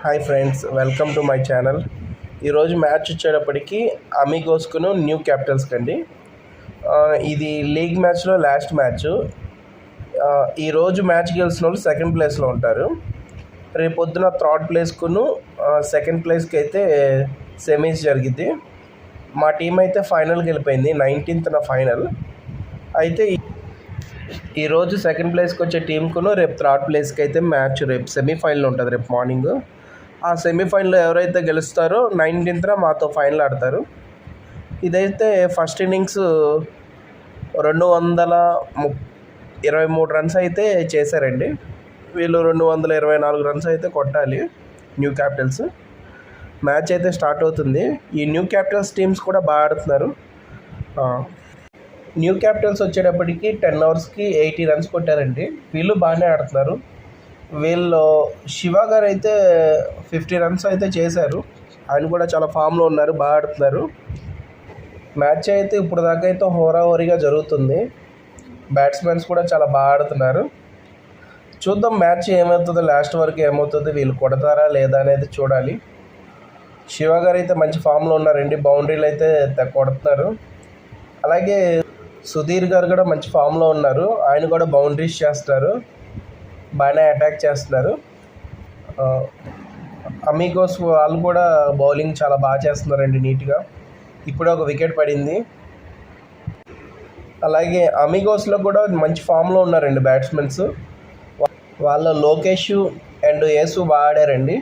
Hi friends, welcome to my channel. ఈరోజు match వచ్చేటప్పటికి అమిగోస్కును new క్యాపిటల్స్కి అండి. ఇది లీగ్ మ్యాచ్లో లాస్ట్ మ్యాచ్. ఈరోజు మ్యాచ్ గెలిచిన వాళ్ళు సెకండ్ ప్లేస్లో ఉంటారు. రేపు పొద్దున థర్డ్ ప్లేస్కును సెకండ్ ప్లేస్కి అయితే సెమీస్ జరిగిద్ది. మా టీం అయితే ఫైనల్కి వెళ్ళిపోయింది, 19th ఫైనల్. అయితే ఈరోజు సెకండ్ ప్లేస్కి వచ్చే టీంకును రేపు థర్డ్ ప్లేస్కి అయితే మ్యాచ్ రేపు సెమీఫైనల్ ఉంటుంది రేపు మార్నింగ్. ఆ సెమీఫైనల్లో ఎవరైతే గెలుస్తారో 19th మాతో ఫైనల్ ఆడతారు. ఇదైతే ఫస్ట్ ఇన్నింగ్స్ 223 రన్స్ అయితే చేశారండి. వీళ్ళు 224 రన్స్ అయితే కొట్టాలి న్యూ క్యాపిటల్స్. మ్యాచ్ అయితే స్టార్ట్ అవుతుంది. ఈ న్యూ క్యాపిటల్స్ టీమ్స్ కూడా బాగా ఆడుతున్నారు. న్యూ క్యాపిటల్స్ వచ్చేటప్పటికి 10 ఓవర్స్కి 80 రన్స్ కొట్టారండి. వీళ్ళు బాగానే ఆడుతున్నారు. వీళ్ళు శివ గారు అయితే 50 రన్స్ అయితే చేశారు. ఆయన కూడా చాలా ఫామ్లో ఉన్నారు, బాగా ఆడుతున్నారు. మ్యాచ్ అయితే ఇప్పుడు దాకా అయితే హోరాహోరీగా జరుగుతుంది. బ్యాట్స్మెన్స్ కూడా చాలా బాగా ఆడుతున్నారు. చూద్దాం మ్యాచ్ ఏమవుతుందో, లాస్ట్ వరకు ఏమవుతుంది, వీళ్ళు కొడతారా లేదా అనేది చూడాలి. శివ గారు అయితే మంచి ఫామ్లో ఉన్నారండి, బౌండరీలు అయితే కొడుతున్నారు. అలాగే సుధీర్ గారు కూడా మంచి ఫామ్లో ఉన్నారు, ఆయన కూడా బౌండరీస్ చేస్తారు, బాగానే అటాక్ చేస్తున్నారు. అమిగోస్ వాళ్ళు కూడా బౌలింగ్ చాలా బాగా చేస్తున్నారండి, నీట్గా. ఇప్పుడే ఒక వికెట్ పడింది. అలాగే అమిగోస్లో కూడా మంచి ఫామ్లో ఉన్నారండి బ్యాట్స్మెన్స్. వాళ్ళ లోకేష్ అండ్ యేసు బాగా ఆడారండి.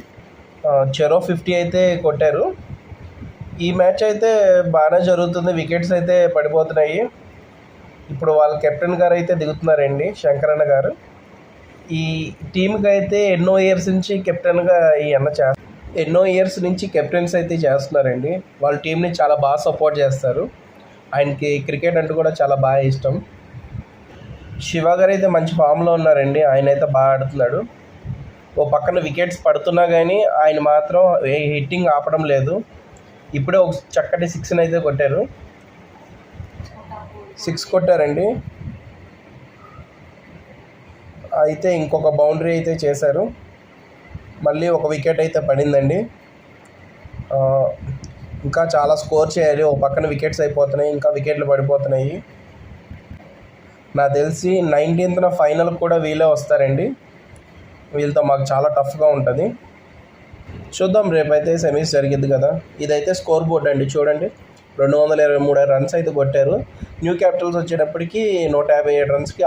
చెరో 50 అయితే కొట్టారు. ఈ మ్యాచ్ అయితే బాగానే జరుగుతుంది, వికెట్స్ అయితే పడిపోతున్నాయి. ఇప్పుడు వాళ్ళ కెప్టెన్ గారు అయితే దిగుతున్నారండి, శంకరన్న గారు. ఈ టీంకి అయితే ఎన్నో ఇయర్స్ నుంచి కెప్టెన్గా ఎన్నో ఇయర్స్ నుంచి కెప్టెన్స్ అయితే చేస్తున్నారండి. వాళ్ళ టీంని చాలా బాగా సపోర్ట్ చేస్తారు. ఆయనకి క్రికెట్ అంటే కూడా చాలా బాగా ఇష్టం. శివ గారు అయితే మంచి ఫామ్లో ఉన్నారండి, ఆయన అయితే బాగా ఆడుతున్నాడు. ఓ పక్కన వికెట్స్ పడుతున్నా కానీ ఆయన మాత్రం హిట్టింగ్ ఆపడం లేదు. ఇప్పుడే ఒక చక్కటి 6 అయితే కొట్టారు. 6 కొట్టారండి. అయితే ఇంకొక బౌండరీ అయితే చేశారు. మళ్ళీ ఒక వికెట్ అయితే పడిందండి. ఇంకా చాలా స్కోర్ చేయాలి. ఒక పక్కన వికెట్స్ అయిపోతున్నాయి, ఇంకా వికెట్లు పడిపోతున్నాయి. నాకు తెలిసి 19th ఫైనల్ కూడా వీళ్ళే వస్తారండి. వీళ్ళతో మాకు చాలా టఫ్గా ఉంటుంది. చూద్దాం, రేపైతే సెమీస్ జరిగింది కదా. ఇదైతే స్కోర్ బోర్డ్ అండి, చూడండి. 223 రన్స్ అయితే కొట్టారు. న్యూ క్యాపిటల్స్ వచ్చేటప్పటికి 157 రన్స్కి